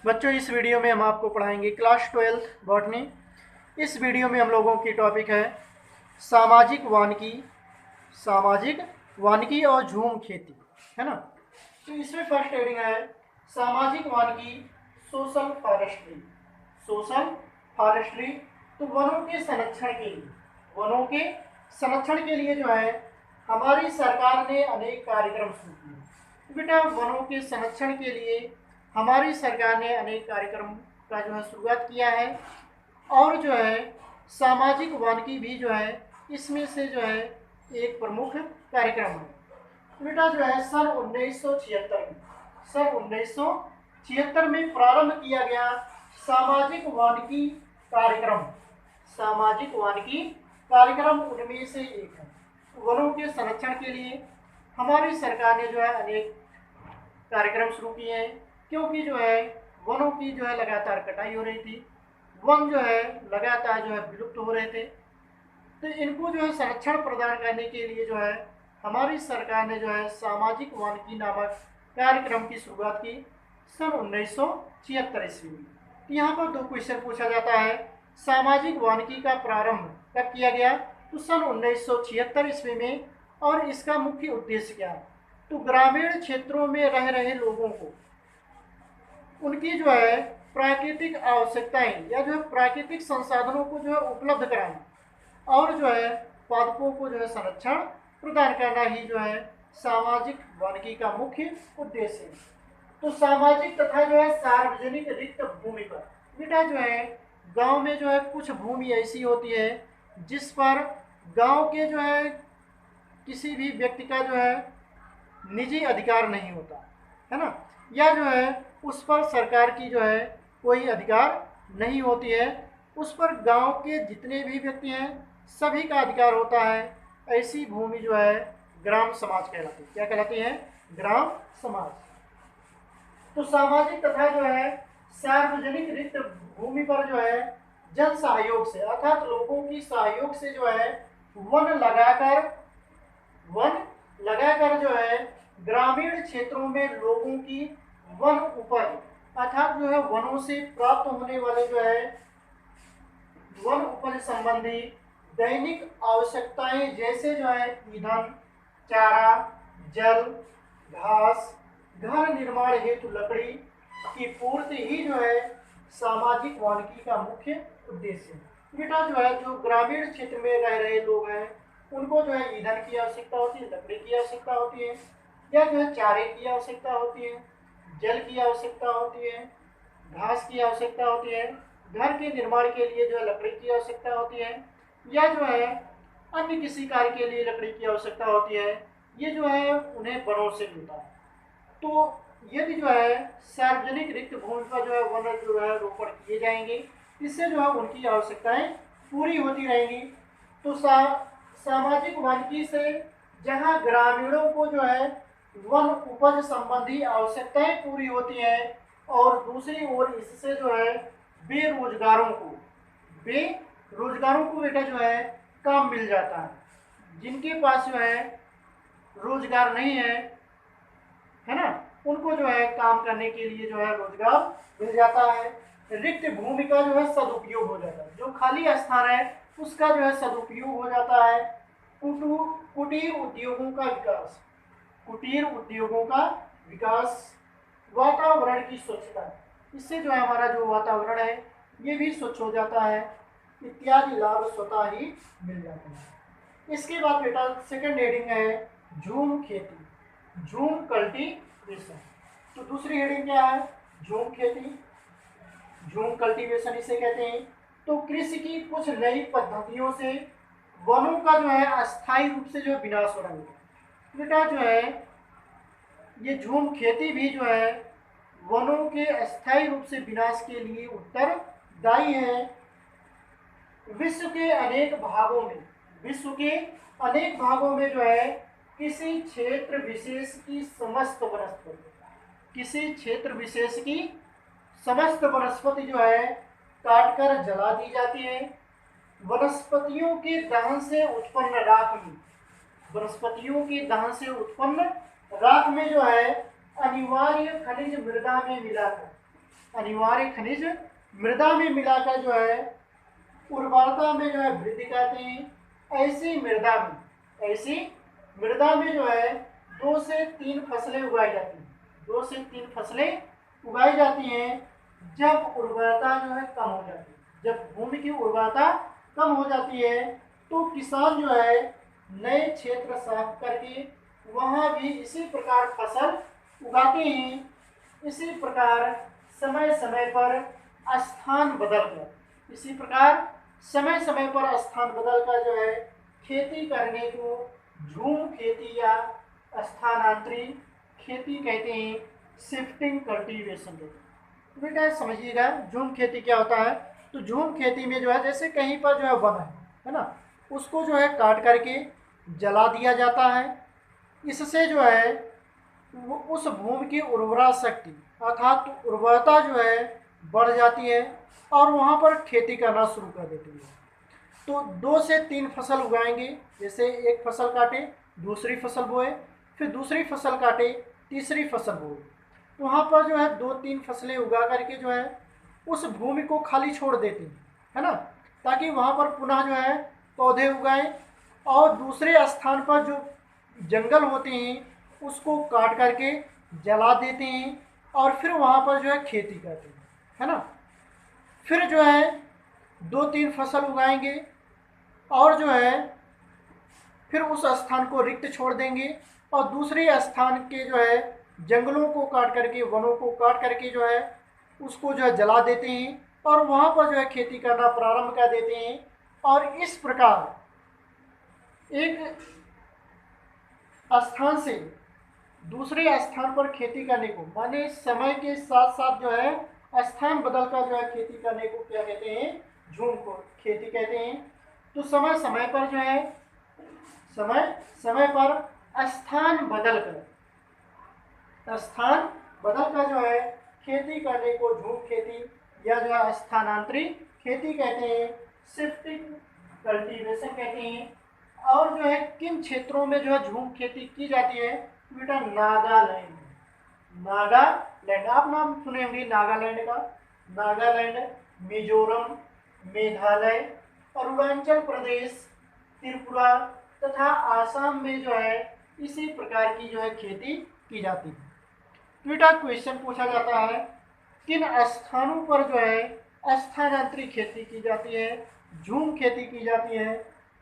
बच्चों, इस वीडियो में हम आपको पढ़ाएंगे क्लास 12 बॉटनी। इस वीडियो में हम लोगों की टॉपिक है सामाजिक वानिकी। सामाजिक वानिकी और झूम खेती, है ना। तो इसमें फर्स्ट हेडिंग है सामाजिक वानिकी, सोशल फॉरेस्ट्री। सोशल फॉरेस्ट्री, तो वनों के संरक्षण के लिए, वनों के संरक्षण के लिए जो है हमारी सरकार ने अनेक कार्यक्रम शुरू किए। बेटा, वनों के संरक्षण के लिए हमारी सरकार ने अनेक कार्यक्रम का जो है शुरुआत किया है। और जो है सामाजिक वानिकी भी जो है इसमें से जो है एक प्रमुख कार्यक्रम है। बेटा जो है सन 1976 में प्रारंभ किया गया सामाजिक वानिकी कार्यक्रम। सामाजिक वानिकी कार्यक्रम उनमें से एक है। वनों के संरक्षण के लिए हमारी सरकार ने जो है अनेक कार्यक्रम शुरू किए हैं, क्योंकि जो है वनों की जो है लगातार कटाई हो रही थी। वन जो है लगातार जो है विलुप्त हो रहे थे। तो इनको जो है संरक्षण प्रदान करने के लिए जो है हमारी सरकार ने जो है सामाजिक वानिकी नामक कार्यक्रम की शुरुआत की सन 1976 ईस्वी में। यहाँ पर दो क्वेश्चन पूछा जाता है, सामाजिक वानिकी का प्रारंभ कब किया गया? तो सन 1976 ईस्वी में। और इसका मुख्य उद्देश्य क्या है? तो ग्रामीण क्षेत्रों में रह रहे लोगों को उनकी जो है प्राकृतिक आवश्यकताएं या जो है प्राकृतिक संसाधनों को जो है उपलब्ध कराना और जो है पादपों को जो है संरक्षण प्रदान करना ही जो है सामाजिक वानिकी का मुख्य उद्देश्य है। तो सामाजिक तथा जो है सार्वजनिक रिक्त भूमि पर, बेटा जो है गांव में जो है कुछ भूमि ऐसी होती है जिस पर गांव के जो है किसी भी व्यक्ति का जो है निजी अधिकार नहीं होता है ना, या जो है उस पर सरकार की जो है कोई अधिकार नहीं होती है। उस पर गांव के जितने भी व्यक्ति हैं सभी का अधिकार होता है। ऐसी भूमि जो है ग्राम समाज कहलाती है। क्या कहलाती है? ग्राम समाज। तो सामाजिक तथा जो है सार्वजनिक रिक्त भूमि पर जो है जन सहयोग से अर्थात लोगों की सहयोग से जो है वन लगाकर जो है ग्रामीण क्षेत्रों में लोगों की वन उपज अर्थात जो है वनों से प्राप्त होने वाले जो है वन उपज संबंधी दैनिक आवश्यकताएं जैसे जो है ईंधन, चारा, जल, घास, घर निर्माण हेतु लकड़ी की पूर्ति ही जो है सामाजिक वानिकी का मुख्य उद्देश्य है। बेटा जो है जो ग्रामीण क्षेत्र में रह रहे लोग हैं उनको जो है ईंधन की आवश्यकता होती है, लकड़ी की आवश्यकता होती है, या जो है चारे की आवश्यकता होती है, जल की आवश्यकता होती है, घास की आवश्यकता होती है, घर के निर्माण के लिए जो है लकड़ी की आवश्यकता होती है, या जो है अन्य किसी कार्य के लिए लकड़ी की आवश्यकता होती है। ये जो है उन्हें वनों से मिलता है। तो यदि जो है सार्वजनिक रिक्त भूमि पर जो है वन जो है रोपण किए जाएंगे, इससे जो है उनकी आवश्यकताएं पूरी होती रहेंगी। तो सामाजिक वानिकी से जहां ग्रामीणों को जो है वन उपज संबंधी आवश्यकताएं पूरी होती हैं और दूसरी ओर इससे जो है बेरोजगारों को बेटा जो है काम मिल जाता है। जिनके पास जो है रोजगार नहीं है ना, उनको जो है काम करने के लिए जो है रोजगार मिल जाता है। रिक्त भूमि का जो है सदुपयोग हो जाता है। जो खाली स्थान है उसका जो है सदुपयोग हो जाता है। कुटीर उद्योगों का विकास, कुटीर उद्योगों का विकास, वातावरण की स्वच्छता, इससे जो है हमारा जो वातावरण है ये भी स्वच्छ हो जाता है, इत्यादि लाभ स्वतः ही मिल जाते हैं। इसके बाद बेटा सेकंड हेडिंग है झूम खेती, झूम कल्टीवेशन। तो दूसरी हेडिंग क्या है? झूम खेती, झूम कल्टीवेशन इसे कहते हैं। तो कृषि की कुछ नई पद्धतियों से वनों का जो है अस्थायी रूप से जो है विनाश हो रहा है। बेटा जो है ये झूम खेती भी जो है वनों के अस्थायी रूप से विनाश के लिए उत्तरदायी है। विश्व के अनेक भागों में जो है किसी क्षेत्र विशेष की समस्त वनस्पति जो है काटकर जला दी जाती है। वनस्पतियों के दहन से उत्पन्न राख में जो है अनिवार्य खनिज मृदा में मिलाकर अनिवार्य खनिज मृदा में मिलाकर जो है उर्वरता में जो है वृद्धि करते हैं। ऐसी मृदा में जो है 2 से 3 फसलें उगाई जाती हैं। 2 से 3 फसलें उगाई जाती हैं जब उर्वरता जो है कम हो जाती है। जब भूमि की उर्वरता कम हो जाती है तो किसान जो है नए क्षेत्र साफ करके वहाँ भी इसी प्रकार फसल उगाते हैं। इसी प्रकार समय समय पर स्थान बदलकर जो है खेती करने को झूम खेती या स्थानांतरी खेती कहते हैं, शिफ्टिंग कल्टीवेशन कहते हैं। तो बेटा समझिएगा झूम खेती क्या होता है। तो झूम खेती में जो है जैसे कहीं पर जो है वन है ना, उसको जो है काट करके जला दिया जाता है। इससे जो है वो उस भूमि की उर्वरा शक्ति अर्थात उर्वरता जो है बढ़ जाती है और वहाँ पर खेती करना शुरू कर देती है। तो 2 से 3 फसल उगाएंगे, जैसे एक फसल काटे दूसरी फसल बोए, फिर दूसरी फसल काटे तीसरी फसल बोए। वहाँ पर जो है 2-3 फसलें उगा करके जो है उस भूमि को खाली छोड़ देती है ना, ताकि वहाँ पर पुनः जो है पौधे उगाएं और दूसरे स्थान पर जो जंगल होते हैं उसको काट करके जला देते हैं और फिर वहाँ पर जो है खेती करते हैं, है ना। फिर जो है 2-3 फसल उगाएंगे और जो है फिर उस स्थान को रिक्त छोड़ देंगे और दूसरे स्थान के जो है जंगलों को काट करके वनों को काट करके जो है उसको जो है जला देते हैं और वहाँ पर जो है खेती करना प्रारंभ कर देते हैं। और इस प्रकार एक स्थान से दूसरे स्थान पर खेती करने को, माने समय के साथ साथ जो है स्थान बदलकर जो है खेती करने को क्या कहते हैं, झूम को खेती कहते हैं। तो समय समय पर जो है स्थान बदलकर जो है खेती करने को झूम खेती या जो है स्थानांतरी खेती कहते हैं, शिफ्टिंग कल्टीवेशन कहते हैं। और जो है किन क्षेत्रों में जो है झूम खेती की जाती है, बेटा नागालैंड, आप नाम सुने होंगे नागालैंड का। नागालैंड, मिजोरम, मेघालय, अरुणाचल प्रदेश, त्रिपुरा तथा आसाम में जो है इसी प्रकार की जो है खेती की जाती है। बेटा क्वेश्चन पूछा जाता है किन स्थानों पर जो है स्थानांतरी खेती की जाती है, झूम खेती की जाती है।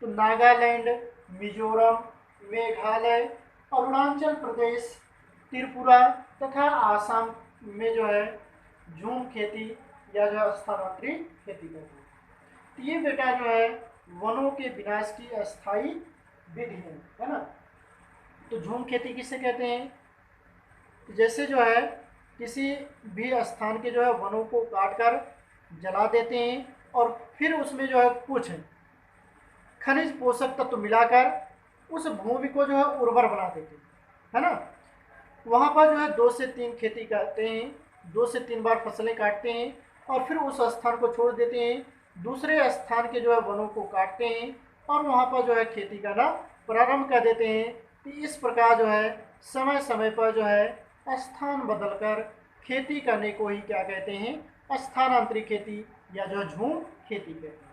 तो नागालैंड, मिजोरम, मेघालय, अरुणाचल प्रदेश, त्रिपुरा तथा आसाम में जो है झूम खेती या जो स्थानांतरी खेती करती है। तो ये बेटा जो है वनों के विनाश की अस्थायी विधि है ना। तो झूम खेती किसे कहते हैं, जैसे जो है किसी भी स्थान के जो है वनों को काटकर जला देते हैं और फिर उसमें जो है कुछ खनिज पोषक तत्व मिलाकर उस भूमि को जो है उर्वर बना देते हैं, है ना। वहाँ पर जो है 2 से 3 खेती करते हैं, 2 से 3 बार फसलें काटते हैं और फिर उस स्थान को छोड़ देते हैं, दूसरे स्थान के जो है वनों को काटते हैं और वहाँ पर जो है खेती करना प्रारंभ कर देते हैं। तो इस प्रकार जो है समय समय पर जो है स्थान बदलकर खेती करने को ही क्या कहते हैं, स्थानांतरित खेती या जो झूम खेती कहते हैं।